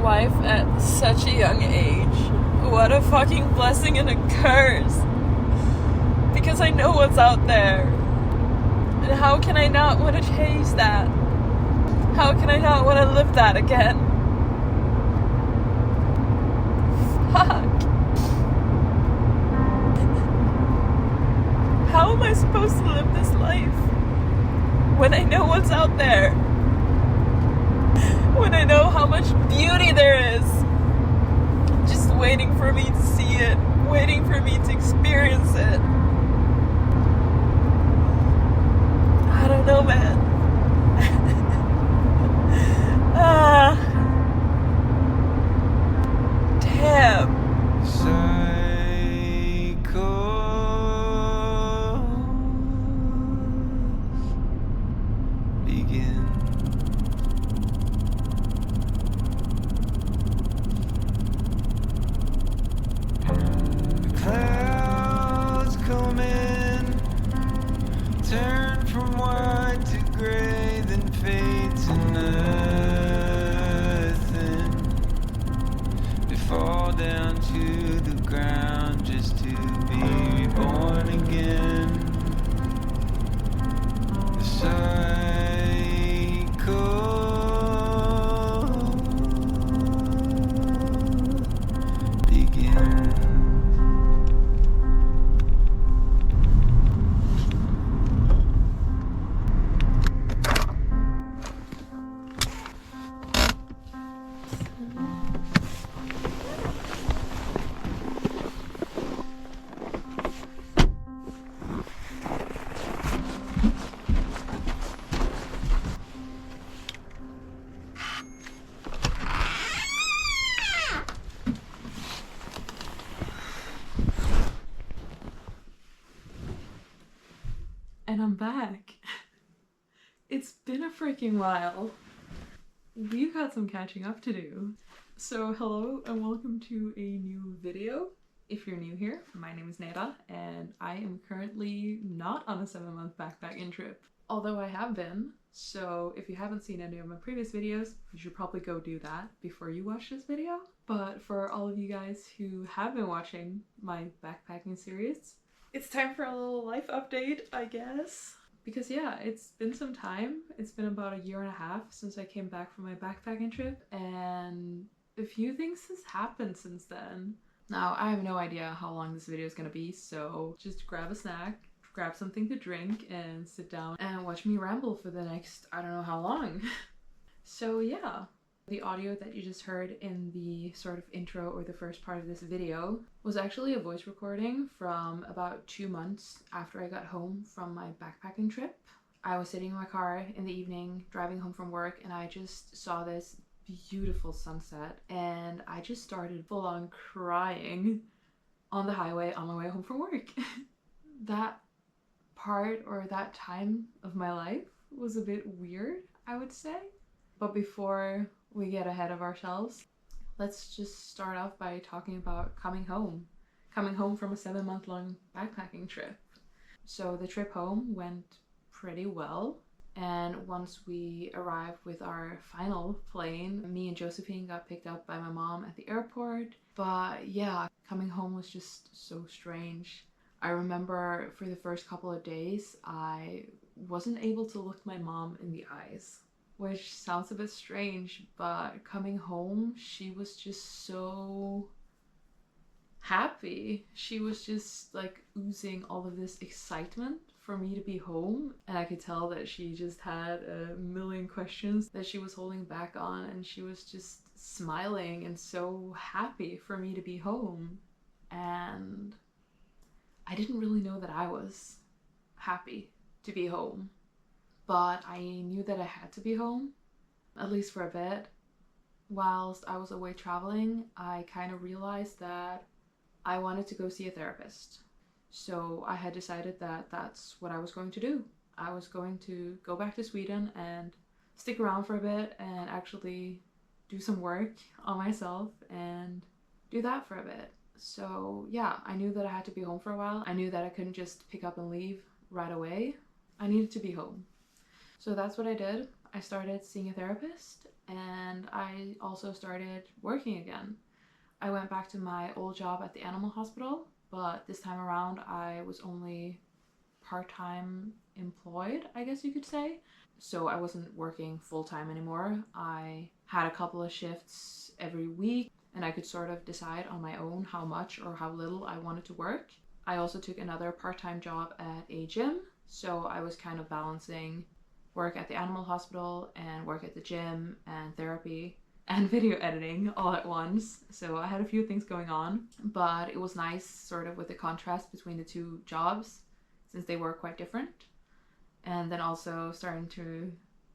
life at such a young age. What a fucking blessing and a curse. Because I know what's out there. And how can I not want to chase that? How can I not want to live that again? Fuck. How am I supposed to live this life when I know what's out there? When I know how much beauty there is, just waiting for me to see it, waiting for me to experience it. I don't know, man. Damn. And I'm back. It's been a freaking while. We've got some catching up to do. So hello and welcome to a new video. If you're new here, my name is Neda and I am currently not on a 7-month backpacking trip. Although I have been, so if you haven't seen any of my previous videos, you should probably go do that before you watch this video. But for all of you guys who have been watching my backpacking series, it's time for a little life update, I guess. Because yeah, it's been some time. It's been about a year and a half since I came back from my backpacking trip, and a few things has happened since then. Now, I have no idea how long this video is gonna be, so just grab a snack, grab something to drink, and sit down and watch me ramble for the next, I don't know how long. So yeah. The audio that you just heard in the sort of intro or the first part of this video was actually a voice recording from about 2 months after I got home from my backpacking trip. I was sitting in my car in the evening driving home from work and I just saw this beautiful sunset and I just started full on crying on the highway on my way home from work. That part or that time of my life was a bit weird, I would say. But before we get ahead of ourselves, let's just start off by talking about coming home from a 7-month-long backpacking trip. So the trip home went pretty well, and once we arrived with our final plane, me and Josephine got picked up by my mom at the airport. But yeah, coming home was just so strange. I remember for the first couple of days I wasn't able to look my mom in the eyes. Which sounds a bit strange, but coming home, she was just so happy. She was just like oozing all of this excitement for me to be home. And I could tell that she just had a million questions that she was holding back on, and she was just smiling and so happy for me to be home. And I didn't really know that I was happy to be home. But I knew that I had to be home, at least for a bit. Whilst I was away traveling, I kind of realized that I wanted to go see a therapist. So I had decided that that's what I was going to do. I was going to go back to Sweden and stick around for a bit and actually do some work on myself and do that for a bit. So yeah, I knew that I had to be home for a while. I knew that I couldn't just pick up and leave right away. I needed to be home. So that's what I did. I started seeing a therapist, and I also started working again. I went back to my old job at the animal hospital, but this time around I was only part-time employed, I guess you could say. So I wasn't working full-time anymore. I had a couple of shifts every week, and I could sort of decide on my own how much or how little I wanted to work. I also took another part-time job at a gym, so I was kind of balancing work at the animal hospital and work at the gym and therapy and video editing all at once. So I had a few things going on, but it was nice sort of with the contrast between the two jobs since they were quite different. And then also starting to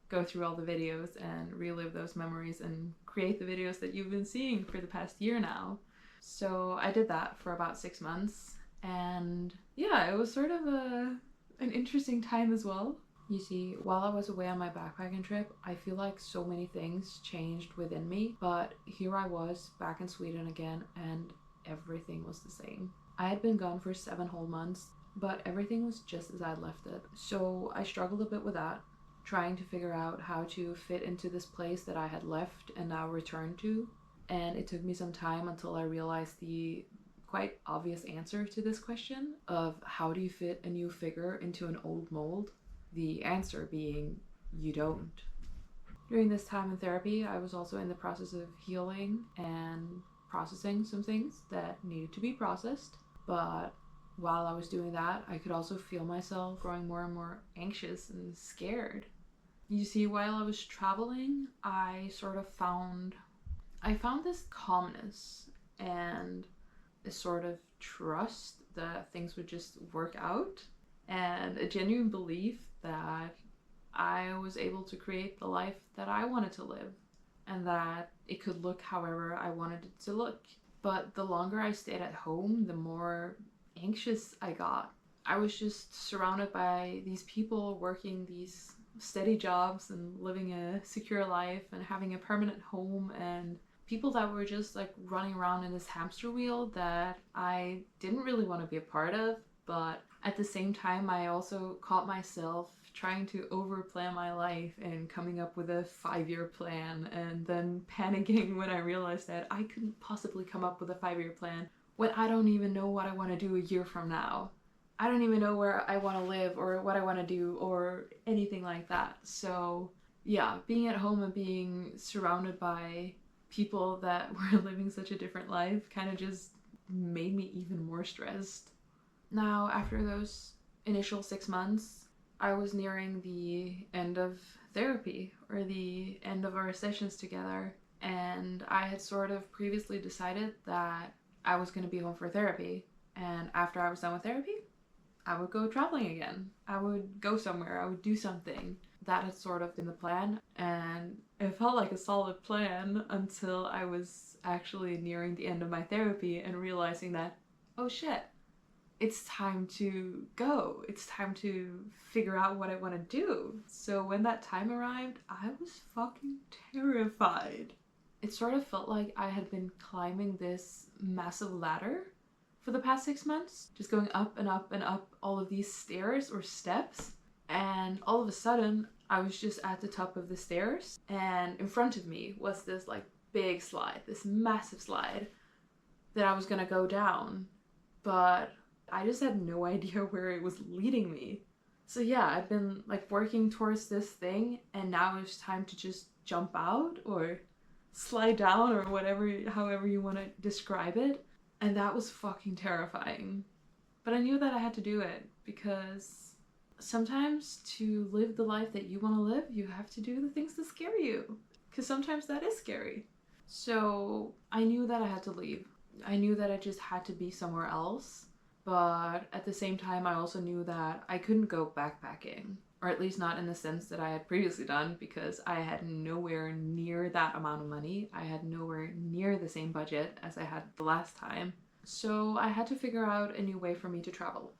go through all the videos and relive those memories and create the videos that you've been seeing for the past year now. So I did that for about 6 months, and yeah, it was sort of an interesting time as well. You see, while I was away on my backpacking trip, I feel like so many things changed within me, but here I was back in Sweden again, and everything was the same. I had been gone for 7 whole months, but everything was just as I'd left it. So I struggled a bit with that, trying to figure out how to fit into this place that I had left and now returned to. And it took me some time until I realized the quite obvious answer to this question of how do you fit a new figure into an old mold? The answer being you don't. During this time in therapy, I was also in the process of healing and processing some things that needed to be processed. But while I was doing that, I could also feel myself growing more and more anxious and scared. You see, while I was traveling, I found this calmness and a sort of trust that things would just work out, and a genuine belief that I was able to create the life that I wanted to live, and that it could look however I wanted it to look. But the longer I stayed at home, the more anxious I got. I was just surrounded by these people working these steady jobs and living a secure life and having a permanent home, and people that were just like running around in this hamster wheel that I didn't really want to be a part of. But at the same time, I also caught myself trying to overplan my life and coming up with a 5-year plan, and then panicking when I realized that I couldn't possibly come up with a 5-year plan when I don't even know what I want to do a year from now. I don't even know where I want to live or what I want to do or anything like that. So yeah, being at home and being surrounded by people that were living such a different life kind of just made me even more stressed. Now, after those initial 6 months, I was nearing the end of therapy, or the end of our sessions together, and I had sort of previously decided that I was going to be home for therapy, and after I was done with therapy, I would go traveling again. I would go somewhere, I would do something. That had sort of been the plan, and it felt like a solid plan until I was actually nearing the end of my therapy and realizing that, oh shit, it's time to go. It's time to figure out what I want to do. So when that time arrived, I was fucking terrified. It sort of felt like I had been climbing this massive ladder for the past 6 months, just going up and up and up all of these stairs or steps. And all of a sudden, I was just at the top of the stairs, and in front of me was this like big slide, this massive slide that I was gonna go down. But I just had no idea where it was leading me. So yeah, I've been like working towards this thing, and now it's time to just jump out or slide down or whatever, however you want to describe it. And that was fucking terrifying. But I knew that I had to do it, because sometimes to live the life that you want to live, you have to do the things that scare you. Because sometimes that is scary. So I knew that I had to leave. I knew that I just had to be somewhere else. But at the same time, I also knew that I couldn't go backpacking. Or at least not in the sense that I had previously done, because I had nowhere near that amount of money. I had nowhere near the same budget as I had the last time. So I had to figure out a new way for me to travel.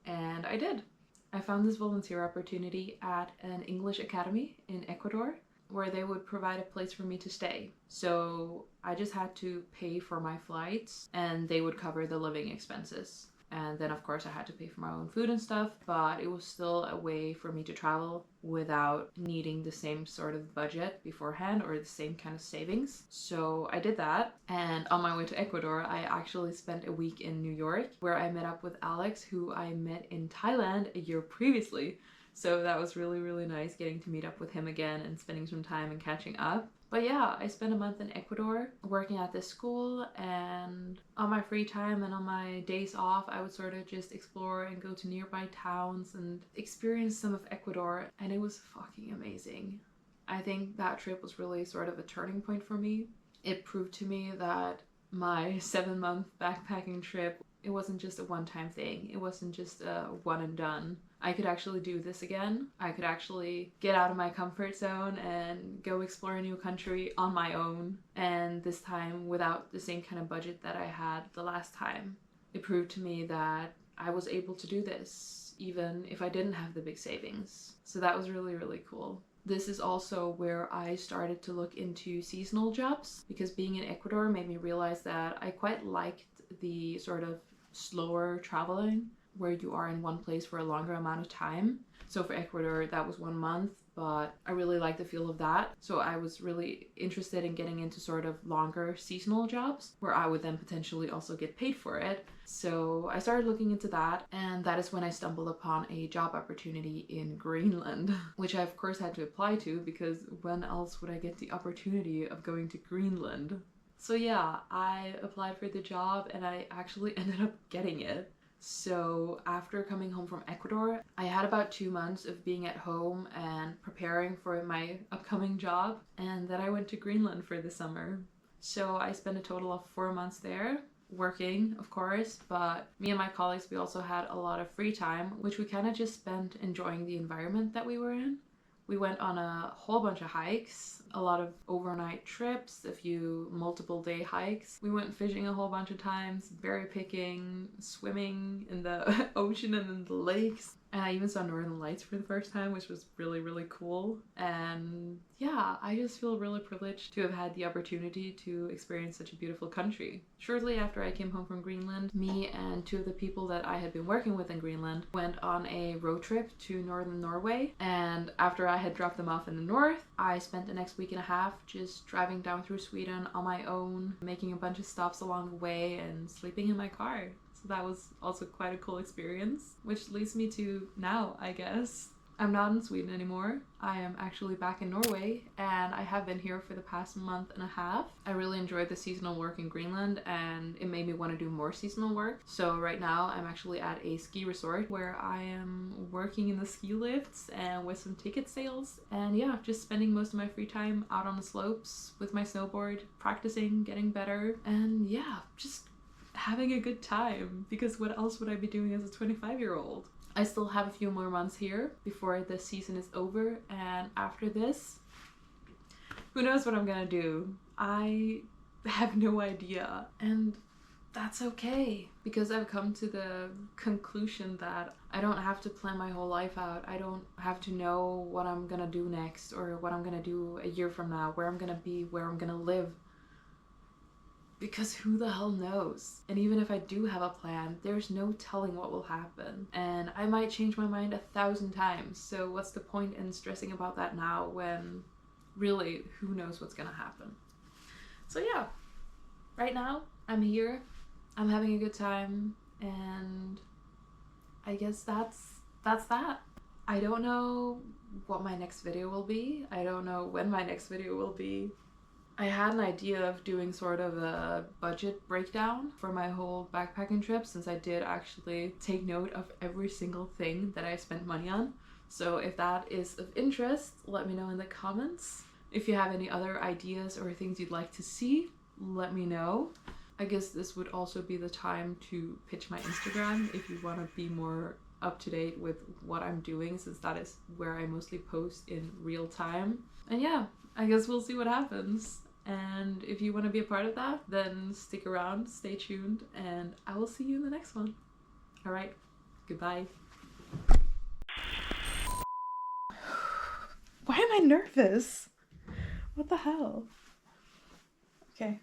And I did. I found this volunteer opportunity at an English academy in Ecuador, where they would provide a place for me to stay. So I just had to pay for my flights, and they would cover the living expenses. And then of course I had to pay for my own food and stuff, but it was still a way for me to travel without needing the same sort of budget beforehand or the same kind of savings. So I did that, and on my way to Ecuador I actually spent a week in New York where I met up with Alex, who I met in Thailand a year previously. So that was really, really nice getting to meet up with him again and spending some time and catching up. But yeah, I spent a month in Ecuador working at this school, and on my free time and on my days off, I would sort of just explore and go to nearby towns and experience some of Ecuador, and it was fucking amazing. I think that trip was really sort of a turning point for me. It proved to me that my 7-month backpacking trip, it wasn't just a one-time thing. It wasn't just a one and done. I could actually do this again. I could actually get out of my comfort zone and go explore a new country on my own, and this time without the same kind of budget that I had the last time. It proved to me that I was able to do this even if I didn't have the big savings. So that was really, really cool. This is also where I started to look into seasonal jobs, because being in Ecuador made me realize that I quite liked the sort of slower traveling where you are in one place for a longer amount of time. So for Ecuador, that was 1 month, but I really like the feel of that. So I was really interested in getting into sort of longer seasonal jobs where I would then potentially also get paid for it. So I started looking into that, and that is when I stumbled upon a job opportunity in Greenland, which I of course had to apply to, because when else would I get the opportunity of going to Greenland? So yeah, I applied for the job and I actually ended up getting it. So after coming home from Ecuador, I had about 2 months of being at home and preparing for my upcoming job, and then I went to Greenland for the summer. So I spent a total of 4 months there, working of course, but me and my colleagues, we also had a lot of free time, which we kind of just spent enjoying the environment that we were in. We went on a whole bunch of hikes, a lot of overnight trips, a few multiple day hikes. We went fishing a whole bunch of times, berry picking, swimming in the ocean and in the lakes. And I even saw Northern Lights for the first time, which was really, really cool. And yeah, I just feel really privileged to have had the opportunity to experience such a beautiful country. Shortly after I came home from Greenland, me and 2 of the people that I had been working with in Greenland went on a road trip to northern Norway. And after I had dropped them off in the north, I spent the next week and a half just driving down through Sweden on my own, making a bunch of stops along the way and sleeping in my car. So that was also quite a cool experience, which leads me to now, I guess. I'm not in Sweden anymore. I am actually back in Norway, and I have been here for the past month and a half. I really enjoyed the seasonal work in Greenland, and it made me want to do more seasonal work. So right now I'm actually at a ski resort where I am working in the ski lifts and with some ticket sales. And yeah, just spending most of my free time out on the slopes with my snowboard, practicing, getting better, and yeah, just having a good time, because what else would I be doing as a 25-year-old? I still have a few more months here before the season is over, and after this, who knows what I'm gonna do? I have no idea, and that's okay, because I've come to the conclusion that I don't have to plan my whole life out. I don't have to know what I'm gonna do next, or what I'm gonna do a year from now, where I'm gonna be, where I'm gonna live. Because who the hell knows? And even if I do have a plan, there's no telling what will happen. And I might change my mind 1,000 times. So what's the point in stressing about that now when really who knows what's gonna happen? So yeah, right now I'm here, I'm having a good time, and I guess that's that. I don't know what my next video will be. I don't know when my next video will be. I had an idea of doing sort of a budget breakdown for my whole backpacking trip, since I did actually take note of every single thing that I spent money on. So if that is of interest, let me know in the comments. If you have any other ideas or things you'd like to see, let me know. I guess this would also be the time to pitch my Instagram if you want to be more up to date with what I'm doing, since that is where I mostly post in real time. And yeah, I guess we'll see what happens. And if you want to be a part of that, then stick around, stay tuned, and I will see you in the next one. All right, goodbye. Why am I nervous? What the hell? Okay.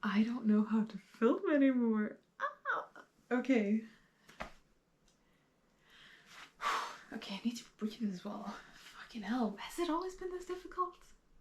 I don't know how to film anymore. Ah! Okay. Okay, I need to breathe as well. Fucking hell, has it always been this difficult?